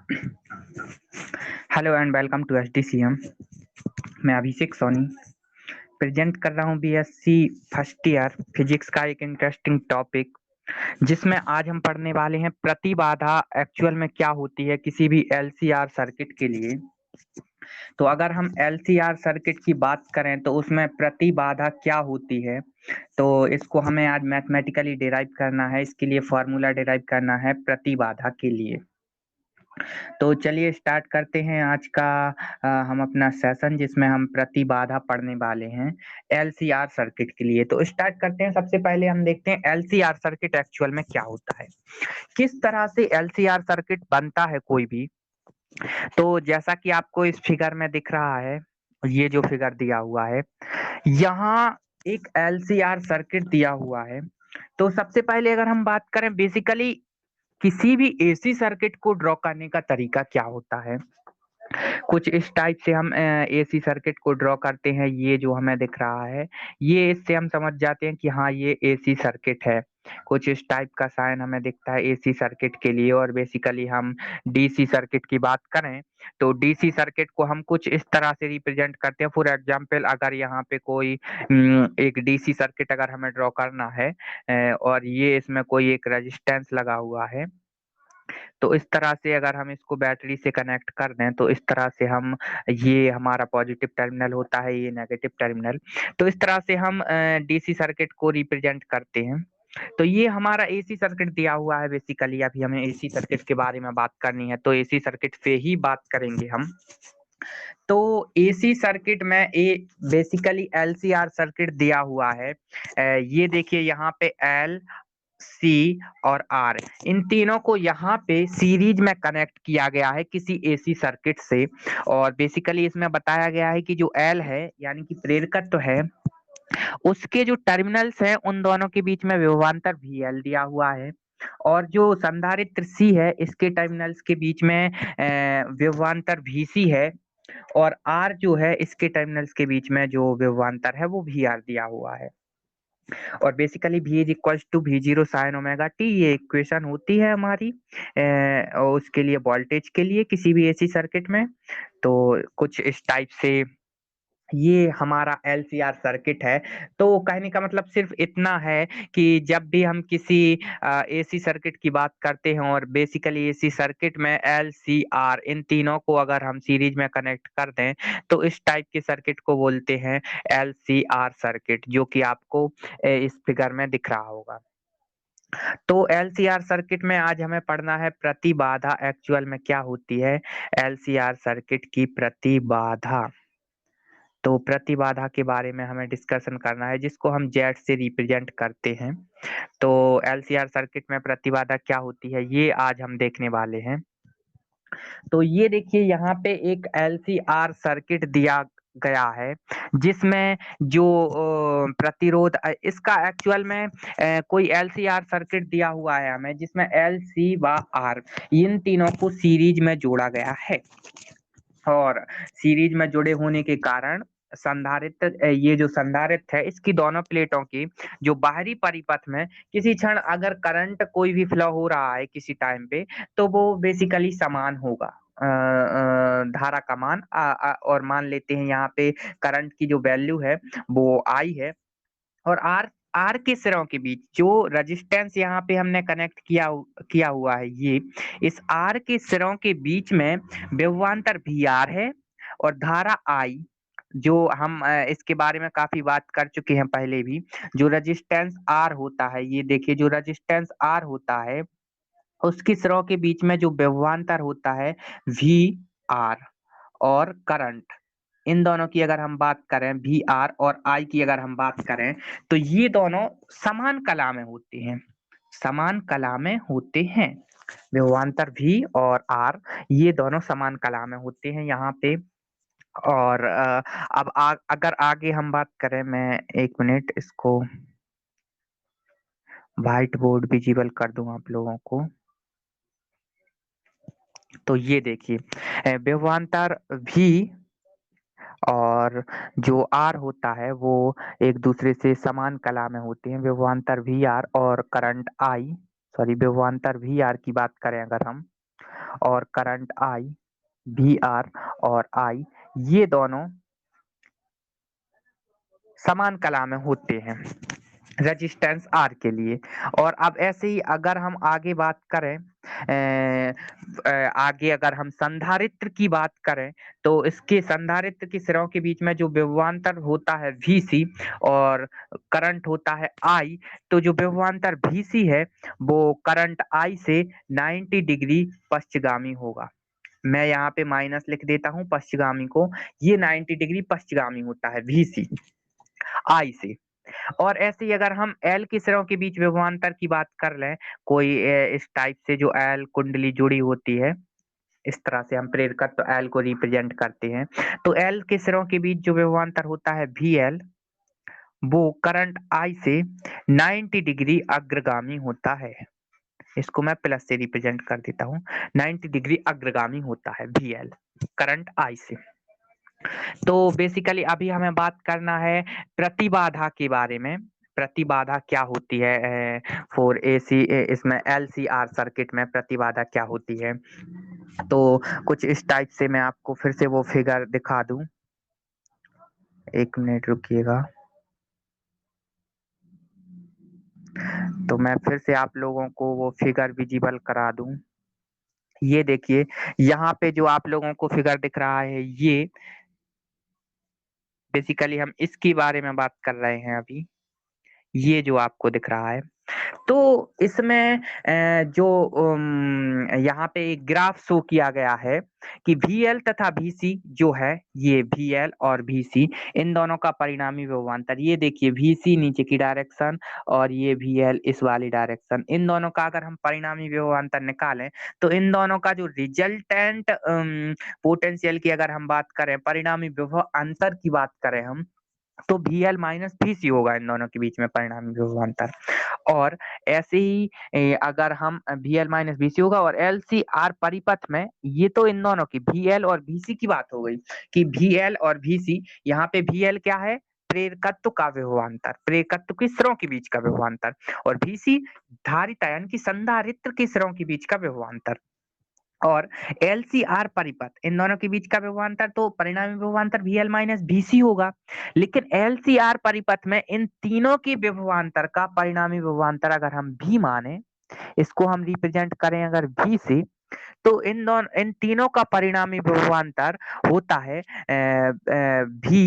Hello and welcome to SDCM. मैं Abhishek Soni present कर रहा हूँ बीएससी फर्स्ट ईयर फिजिक्स का एक इंटरेस्टिंग टॉपिक, जिसमें आज हम पढ़ने वाले हैं प्रतिबाधा एक्चुअल में क्या होती है किसी भी एलसीआर सर्किट के लिए। तो अगर हम एलसीआर सर्किट की बात करें तो उसमें प्रतिबाधा क्या होती है, तो इसको हमें आज मैथमेटिकली डिराइव करना है। इसके लिए फॉर्मूला डिराइव करना है प्रतिबाधा के लिए। तो चलिए स्टार्ट करते हैं आज का हम अपना सेशन, जिसमें हम प्रतिबाधा पढ़ने वाले हैं एलसीआर सर्किट के लिए। तो स्टार्ट करते हैं। सबसे पहले हम देखते हैं एलसीआर सर्किट एक्चुअल में क्या होता है, किस तरह से एलसीआर सर्किट बनता है कोई भी। तो जैसा कि आपको इस फिगर में दिख रहा है, ये जो फिगर दिया हुआ है, यहाँ एक एलसीआर सर्किट दिया हुआ है। तो सबसे पहले अगर हम बात करें बेसिकली किसी भी एसी सर्किट को ड्रॉ करने का तरीका क्या होता है, कुछ इस टाइप से हम एसी सर्किट को ड्रॉ करते हैं। ये जो हमें दिख रहा है, ये इससे हम समझ जाते हैं कि हाँ ये एसी सर्किट है। कुछ इस टाइप का साइन हमें दिखता है एसी सर्किट के लिए। और बेसिकली हम डीसी सर्किट की बात करें तो डीसी सर्किट को हम कुछ इस तरह से रिप्रेजेंट करते हैं। फॉर एग्जांपल अगर यहाँ पे कोई एक डीसी सर्किट अगर हमें ड्रॉ करना है और ये इसमें कोई एक रेजिस्टेंस लगा हुआ है, तो इस तरह से अगर हम इसको बैटरी से कनेक्ट कर दें तो इस तरह से हम, ये हमारा पॉजिटिव टर्मिनल होता है, ये नेगेटिव टर्मिनल। तो इस तरह से हम डीसी सर्किट को रिप्रेजेंट करते हैं। तो ये हमारा एसी सर्किट दिया हुआ है। बेसिकली अभी हमें एसी सर्किट के बारे में बात करनी है, तो एसी सर्किट पे ही बात करेंगे हम। तो एसी सर्किट में बेसिकली एलसीआर सर्किट दिया हुआ है। ये देखिए यहाँ पे एल सी और आर, इन तीनों को यहाँ पे सीरीज में कनेक्ट किया गया है किसी एसी सर्किट से। और बेसिकली इसमें बताया गया है कि जो एल है यानी कि प्रेरकत्व है, उसके जो टर्मिनल्स हैं उन दोनों के बीच में विभवांतर वी एल दिया हुआ है। और जो संधारित्र सी है, इसके टर्मिनल्स के बीच में विभवांतर वी सी है। और आर जो है, इसके टर्मिनल्स के बीच में जो विभवांतर है वो वी आर दिया हुआ है। और basically V is equal to V0 sine omega t, ये इक्वेशन होती है हमारी और उसके लिए वोल्टेज के लिए किसी भी एसी सर्किट में। तो कुछ इस टाइप से ये हमारा एलसीआर सर्किट है। तो कहने का मतलब सिर्फ इतना है कि जब भी हम किसी एसी सर्किट की बात करते हैं और बेसिकली एसी सर्किट में एल सी आर, इन तीनों को अगर हम सीरीज में कनेक्ट कर दें तो इस टाइप के सर्किट को बोलते हैं एल सी आर सर्किट, जो कि आपको इस फिगर में दिख रहा होगा। तो एलसीआर सर्किट में आज हमें पढ़ना है प्रतिबाधा एक्चुअल में क्या होती है, एलसीआर सर्किट की प्रतिबाधा। तो प्रतिबाधा के बारे में हमें डिस्कशन करना है, जिसको हम जेड से रिप्रेजेंट करते हैं। तो एलसीआर सर्किट में प्रतिबाधा क्या होती है, ये आज हम देखने वाले हैं। तो ये देखिए यहाँ पे एक एलसीआर सर्किट दिया गया है, जिसमें जो प्रतिरोध इसका एक्चुअल में कोई एलसीआर सर्किट दिया हुआ है हमें, जिसमें एल सी व आर, इन तीनों को सीरीज में जोड़ा गया है। और सीरीज में जुड़े होने के कारण संधारित्र, ये जो संधारित्र है, इसकी दोनों प्लेटों की जो बाहरी परिपथ में किसी क्षण अगर करंट कोई भी फ्लो हो रहा है किसी टाइम पे, तो वो बेसिकली समान होगा। धारा का मान और मान लेते हैं यहाँ पे करंट की जो वैल्यू है वो आई है। और आर आर के सिरों के बीच जो रेजिस्टेंस यहाँ पे हमने कनेक्ट किया हुआ है, ये इस आर के सिरों के बीच में विभवांतर वी आर है। और धारा आई, जो हम इसके बारे में काफी बात कर चुके हैं पहले भी, जो रेजिस्टेंस आर होता है, ये देखिए जो रेजिस्टेंस आर होता है, उसकी सिरों के बीच में जो विभवांतर होता है वी आर। और करंट, इन दोनों की अगर हम बात करें, वी आर और आई की अगर हम बात करें, तो ये दोनों समान कला में होते हैं, समान कला में होते हैं। विभवांतर वी और आर, ये दोनों समान कला में होते हैं यहाँ पे। और अब अगर आगे हम बात करें, मैं एक मिनट इसको व्हाइट बोर्ड विजिबल कर दूं आप लोगों को। तो ये देखिए विभवांतर वी और जो आर होता है वो एक दूसरे से समान कला में होते हैं। विभवांतर वी आर और करंट आई, सॉरी विभवांतर वी आर की बात करें अगर हम, और करंट आई, वी आर और आई, ये दोनों समान कला में होते हैं रेजिस्टेंस आर के लिए। और अब ऐसे ही अगर हम आगे बात करें, आगे अगर हम संधारित्र की बात करें, तो इसके संधारित्र के सिरों के बीच में जो विभवांतर होता है Vc और करंट होता है I, तो जो विभवांतर Vc है वो करंट I से 90 डिग्री पश्चगामी होगा। मैं यहाँ पे माइनस लिख देता हूँ पश्चगामी को, ये 90 डिग्री पश्चगामी होता है Vc I से। और ऐसे ही अगर हम एल के सिरों के बीच विभवांतर की बात कर लें, कोई इस टाइप से जो एल कुंडली जुड़ी होती है, इस तरह से हम प्रेरकत्व तो एल को रिप्रेजेंट करते हैं, तो एल के सिरों के बीच जो विभवांतर होता है वी एल, वो करंट आई से 90 डिग्री अग्रगामी होता है। इसको मैं प्लस से रिप्रेजेंट कर देता हूँ, 90 डिग्री अग्रगामी होता है वी एल करंट आई से। तो बेसिकली अभी हमें बात करना है प्रतिबाधा के बारे में। प्रतिबाधा क्या होती है फॉर एसी, इसमें एलसीआर सर्किट में प्रतिबाधा क्या होती है। तो कुछ इस टाइप से मैं आपको फिर से वो फिगर दिखा दूं, 1 मिनट रुकिएगा। तो मैं फिर से आप लोगों को वो फिगर विजिबल करा दूं। ये देखिए, यहाँ पे जो आप लोगों को फिगर दिख रहा है, ये बेसिकली हम इसके बारे में बात कर रहे हैं अभी। ये जो आपको दिख रहा है, तो इसमें जो यहाँ पे एक ग्राफ शो किया गया है कि VL तथा VC जो है, ये VL और VC इन दोनों का परिणामी विभवांतर, ये देखिए VC नीचे की डायरेक्शन और ये VL इस वाली डायरेक्शन, इन दोनों का अगर हम परिणामी विभवांतर निकालें, तो इन दोनों का जो रिजल्टेंट पोटेंशियल की अगर हम बात करें, परिणामी विभव अंतर की बात करें हम, तो VL माइनस VC होगा इन दोनों के बीच में परिणामी विभवांतर। और ऐसे ही अगर हम VL माइनस VC होगा, और LCR परिपथ में, ये तो इन दोनों की VL और VC की बात हो गई कि VL और VC, यहाँ पे VL क्या है, प्रेरकत्व का विभवांतर, प्रेरकत्व के सिरों के बीच का विभवांतर, और VC धारिता यानी कि संधारित्र के सिरों के बीच का विभवांतर। और LCR परिपथ, इन दोनों के बीच का विभवांतर, तो परिणामी विभवांतर VL माइनस VC होगा। लेकिन LCR परिपथ में इन तीनों के विभवांतर का परिणामी विभवांतर अगर हम V माने, इसको हम रिप्रेजेंट करें अगर V से, तो इन तीनों का परिणामी विभवांतर होता है V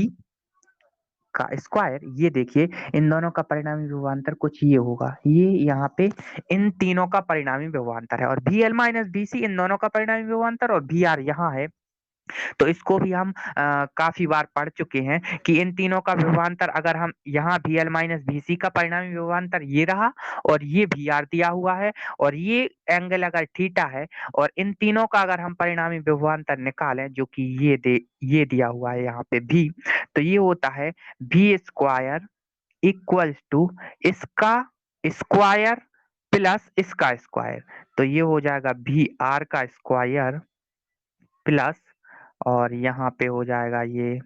का स्क्वायर। ये देखिए, इन दोनों का परिणामी विभवांतर कुछ ये होगा, ये यहाँ पे इन तीनों का परिणामी विभवांतर है, और VL माइनस VC इन दोनों का परिणामी विभवांतर, और VR यहाँ है। तो इसको भी हम काफी बार पढ़ चुके हैं कि इन तीनों का विभवांतर अगर हम यहाँ VL माइनस VC का परिणामी विभवांतर ये रहा, और ये VR दिया हुआ है, और ये एंगल अगर थीटा है, और इन तीनों का अगर हम परिणामी विभवांतर निकालें, जो कि ये दिया हुआ है यहाँ पे V, तो ये होता है V स्क्वायर इक्वल्स टू इसका स्क्वायर प्लस इसका स्क्वायर। तो ये हो जाएगा VR का स्क्वायर प्लस, और यहाँ पे हो जाएगा ये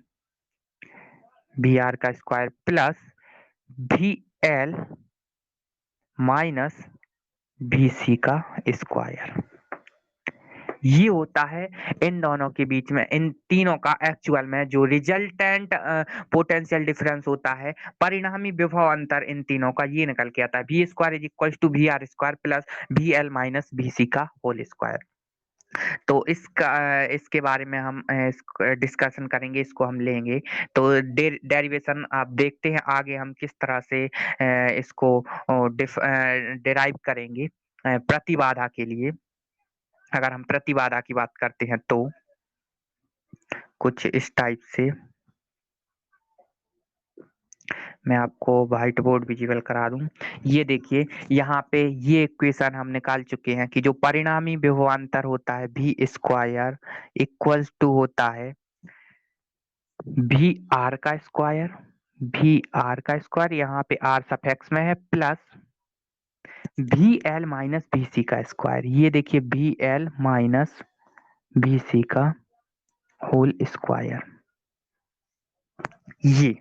VR का square plus VL minus VC का स्क्वायर। ये होता है इन दोनों के बीच में, इन तीनों का एक्चुअल में जो रिजल्टेंट पोटेंशियल डिफरेंस होता है, परिणामी विभव अंतर इन तीनों का, ये निकल के आता है V square is equal to VR square plus VL minus VC का होल स्क्वायर। तो इसके बारे में हम डिस्कशन करेंगे, इसको हम लेंगे। तो डेरिवेशन आप देखते हैं आगे हम किस तरह से इसको डिराइव करेंगे प्रतिबाधा के लिए। अगर हम प्रतिबाधा की बात करते हैं तो कुछ इस टाइप से मैं आपको व्हाइट बोर्ड विजिबल करा दूं। ये देखिए, यहाँ पे ये इक्वेशन हम निकाल चुके हैं कि जो परिणामी विभवांतर होता है V स्क्वायर इक्वल्स टू होता है VR का स्क्वायर, VR का स्क्वायर यहाँ पे R सफिक्स में है, प्लस VL माइनस VC का स्क्वायर। ये देखिए VL माइनस VC का होल स्क्वायर। ये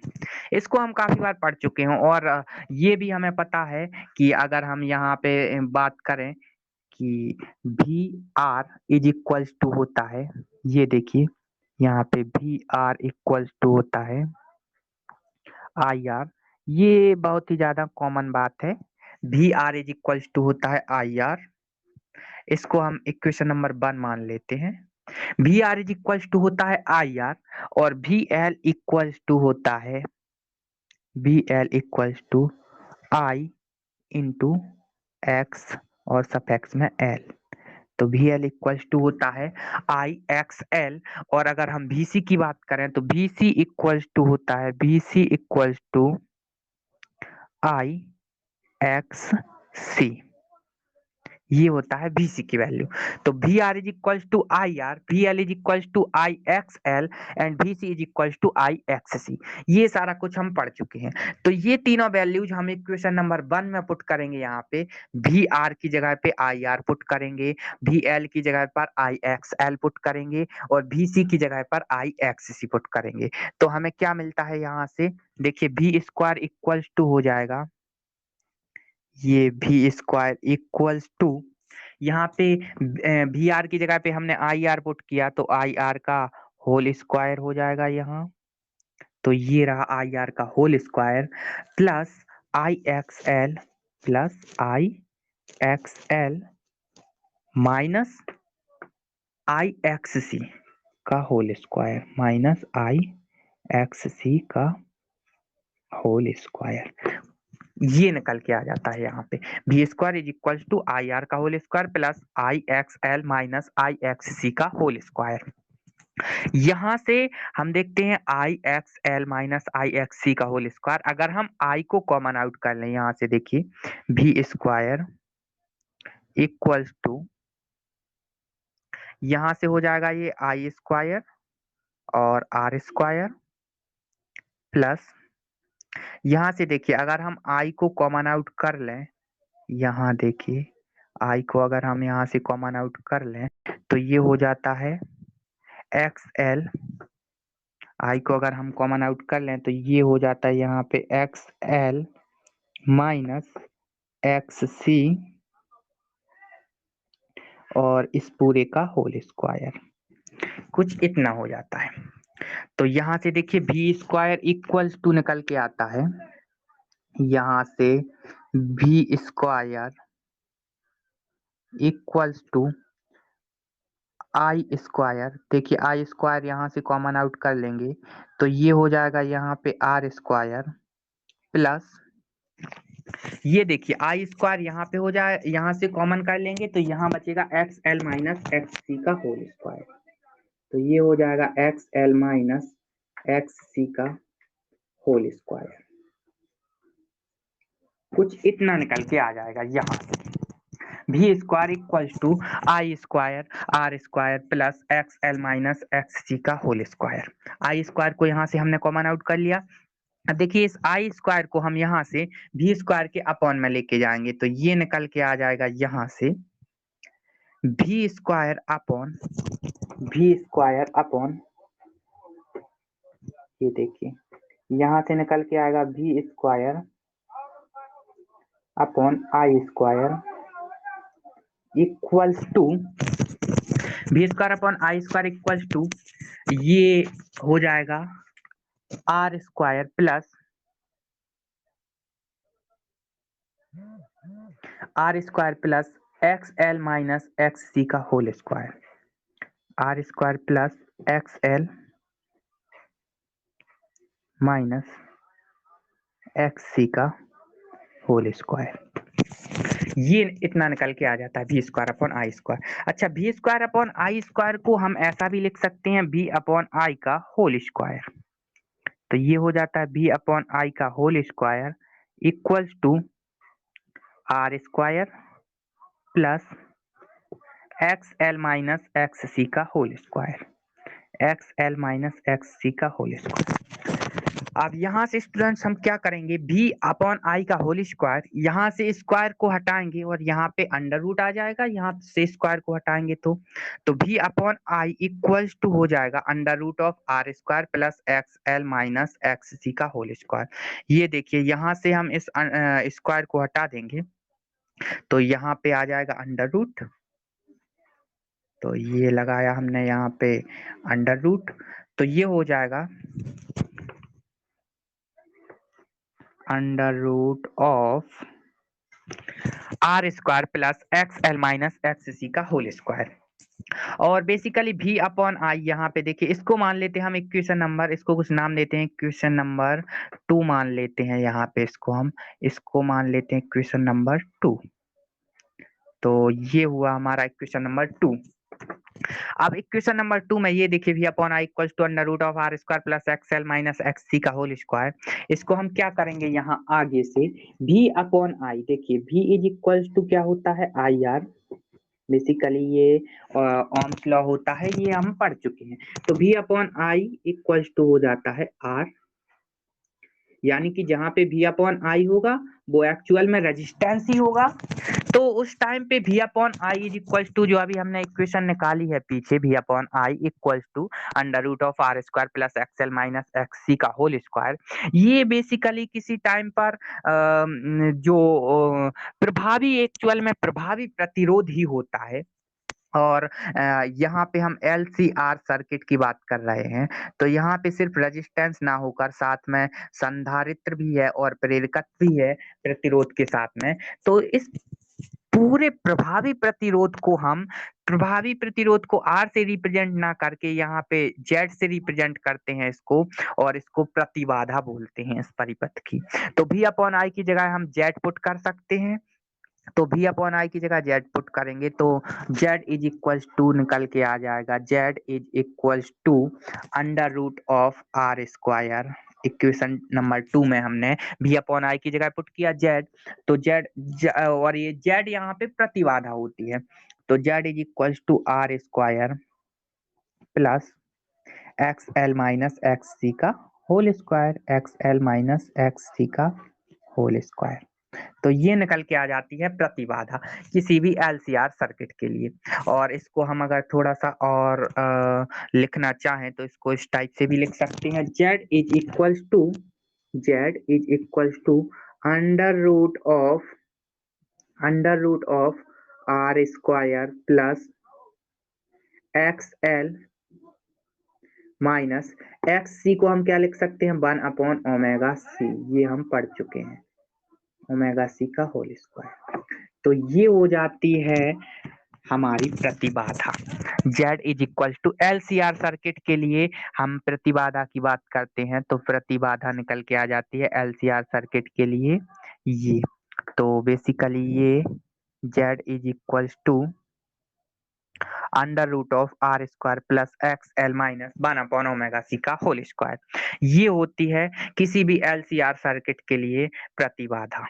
इसको हम काफी बार पढ़ चुके हैं, और ये भी हमें पता है कि अगर हम यहाँ पे बात करें कि V R is equals to होता है, ये देखिए यहाँ पे वी आर इक्वल्स टू होता है आई आर। ये बहुत ही ज्यादा कॉमन बात है, V R is equals to होता है आई आर। इसको हम इक्वेशन नंबर 1 मान लेते हैं। V R is equals to होता है आई आर और वी एल इक्वल्स टू होता है V L equals to I into X और सफिक्स में एल। तो वी एल इक्वल्स टू होता है आई एक्स एल। और अगर हम वी सी की बात करें तो वी सी इक्वल्स टू होता है V C equals to I X C. ये होता है VC की वैल्यू। तो V R is equals to I R, V L is equals to I X L and VC is equals to I X C. ये सारा कुछ हम पढ़ चुके हैं। तो ये तीनों वैल्यूज हम इक्वेशन नंबर 1 में पुट करेंगे। यहाँ पे वी आर की जगह पे आई आर पुट करेंगे, वी एल की जगह पर आई एक्स एल पुट करेंगे और VC की जगह पर आई एक्स सी पुट करेंगे। तो हमें क्या मिलता है यहाँ से, देखिए वी स्क्वायर इक्वल्स टू हो जाएगा, ये वी स्क्वायर इक्वल्स टू, यहाँ पे वी आर की जगह पे हमने आई आर पुट किया तो आई आर का होल स्क्वायर हो जाएगा यहाँ। तो ये रहा आई आर का whole square plus I X L plus I X L minus I X C का whole square minus I X C का होल स्क्वायर। ये निकल के आ जाता है यहाँ पे V square is equal to I R का whole square plus I X L minus I X C का होल स्क्वायर। यहां से हम देखते हैं I X L minus I X C का होल स्क्वायर। अगर हम आई को कॉमन आउट कर लें यहां से, देखिए वी स्क्वायर इक्वल्स टू, यहां से हो जाएगा ये आई स्क्वायर और आर स्क्वायर प्लस, यहां से देखिए अगर हम आई को कॉमन आउट कर लें, यहाँ देखिए आई को अगर हम यहाँ से कॉमन आउट कर लें तो ये हो जाता है एक्स एल। आई को अगर हम कॉमन आउट कर लें तो ये हो जाता है यहाँ पे एक्स एल माइनस एक्स सी और इस पूरे का होल स्क्वायर, कुछ इतना हो जाता है। तो यहाँ से देखिए वी स्क्वायर इक्वल्स टू निकल के आता है, यहाँ से V square equals to I square, देखिए आई स्क्वायर यहाँ से कॉमन आउट कर लेंगे तो ये हो जाएगा यहाँ पे आर स्क्वायर प्लस, ये देखिए आई स्क्वायर यहाँ पे हो जाए, यहाँ से कॉमन कर लेंगे तो यहाँ बचेगा x L minus X C का होल स्क्वायर। तो ये हो जाएगा x L minus X C का होल स्क्वायर, कुछ इतना निकल के आ जाएगा यहाँ से। V square equals to I square R square plus X L minus X C का होल स्क्वायर। आई स्क्वायर को यहाँ से हमने कॉमन आउट कर लिया। अब देखिए इस आई स्क्वायर को हम यहाँ से वी स्क्वायर के अपॉन में लेके जाएंगे तो ये निकल के आ जाएगा यहाँ से वी स्क्वायर अपॉन, ये देखिए यहाँ से निकल के आएगा V square upon I square equals to, V square upon I square equals to, ये हो जाएगा R square plus X L minus X C का whole square, R square plus X L minus X C का whole square. ये इतना निकल के आ जाता है V square upon I square. अच्छा V square upon I square को हम ऐसा भी लिख सकते हैं वी अपॉन आई का होल स्क्वायर। तो ये हो जाता है वी अपॉन आई का whole square equals to R square plus X L minus X C का whole square, X L minus X C का होल स्क्वायर। अब यहाँ से स्टूडेंट्स हम क्या करेंगे, v अपॉन आई का होल स्क्वायर, यहाँ से स्क्वायर को हटाएंगे और यहाँ पे अंडर रूट आ जाएगा, यहाँ से स्क्वायर को हटाएंगे तो v upon I equals to हो जाएगा under root of R square plus X L minus X C का होल स्क्वायर। ये देखिए यहाँ से हम इस स्क्वायर को हटा देंगे तो यहाँ पे आ जाएगा अंडर रूट, तो ये लगाया हमने यहाँ पे अंडर रूट, तो ये हो जाएगा under root of R square plus X L minus X C का होल स्क्वायर। और बेसिकली भी अपॉन आई यहाँ पे देखिए, इसको मान लेते हैं हम इक्वेशन नंबर, इसको कुछ नाम देते हैं, इक्वेशन नंबर 2 मान लेते हैं यहाँ पे, इसको मान लेते हैं इक्वेशन नंबर 2। तो ये हुआ हमारा इक्वेशन नंबर 2। अब इक्वेशन नंबर 2 में ये देखिए V upon I equals to under root of R square plus X L minus X C का होल स्क्वायर। इसको हम क्या करेंगे यहाँ आगे से, भी अपॉन आई, देखिए भी इज इक्वल्स टू क्या होता है आई आर, बेसिकली ये ओम्स लॉ होता है, ये हम पढ़ चुके हैं। तो भी अपॉन आई इक्वल्स टू हो जाता है आर, यानी कि जहां पे भी अपॉन आई होगा वो एक्चुअल में रेजिस्टेंस ही होगा। तो उस टाइम पे V upon I is equal to, जो अभी हमने इक्वेशन निकाली है पीछे, V upon I equal to under root of R square plus X L minus X C का होल स्क्वायर। ये बेसिकली किसी टाइम पर जो प्रभावी, एक्चुअल में प्रभावी प्रतिरोध ही होता है। और यहाँ पे हम LCR सर्किट की बात कर रहे हैं, तो यहाँ पे सिर्फ रेजिस्टेंस ना होकर साथ में संधारित्र भी है और प्रेरकत्व भी है प्रतिरोध के साथ में। तो इस पूरे प्रभावी प्रतिरोध को R से रिप्रेजेंट ना करके यहाँ पे Z से रिप्रेजेंट करते हैं इसको, और इसको प्रतिबाधा बोलते हैं इस परिपथ की। तो भी अपॉन आई की जगह हम Z पुट कर सकते हैं, तो भी अपॉन आई की जगह Z पुट करेंगे तो Z इज इक्वल्स टू निकल के आ जाएगा, Z is equals to under root of R square. Equation number 2 में हमने भी अपॉन आई की जगह पुट किया Z, तो और ये Z यहाँ पे प्रतिबाधा होती है, तो Z is equals to R square plus X L minus X C का whole square, X L minus X C का होल स्क्वायर। तो ये निकल के आ जाती है प्रतिबाधा किसी भी LCR सर्किट के लिए। और इसको हम अगर थोड़ा सा और लिखना चाहें तो इसको इस टाइप से भी लिख सकते हैं, Z is equals to under root of R square plus X L minus X C को हम क्या लिख सकते हैं, 1 अपॉन ओमेगा सी, ये हम पढ़ चुके हैं, ओमेगा सी का होल स्क्वायर। तो ये हो जाती है हमारी प्रतिबाधा। Z is equal to LCR circuit के लिए हम प्रतिबाधा की बात करते हैं, तो प्रतिबाधा निकल के आ जाती है LCR सर्किट के लिए ये। तो बेसिकली ये Z is equal to under root of R square plus X L minus 1 upon omega C का होल स्क्वायर, ये होती है किसी भी LCR सर्किट के लिए प्रतिबाधा।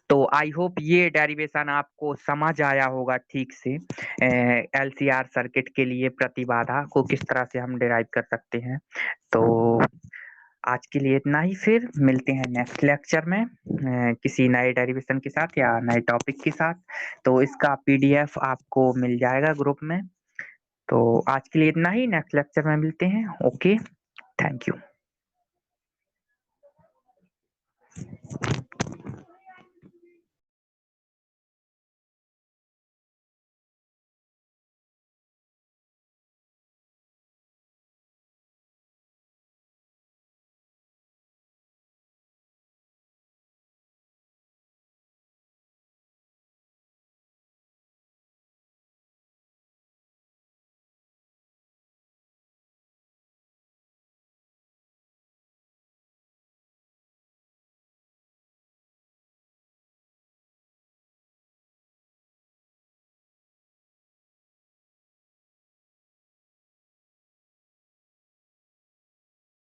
तो आई होप ये डेरिवेशन आपको समझ आया होगा ठीक से, LCR सर्किट के लिए प्रतिबाधा को किस तरह से हम डिराइव कर सकते हैं। तो आज के लिए इतना ही, फिर मिलते हैं नेक्स्ट लेक्चर में किसी नए डेरिवेशन के साथ या नए टॉपिक के साथ। तो इसका PDF आपको मिल जाएगा ग्रुप में। तो आज के लिए इतना ही, नेक्स्ट लेक्चर में मिलते हैं। Okay, thank you.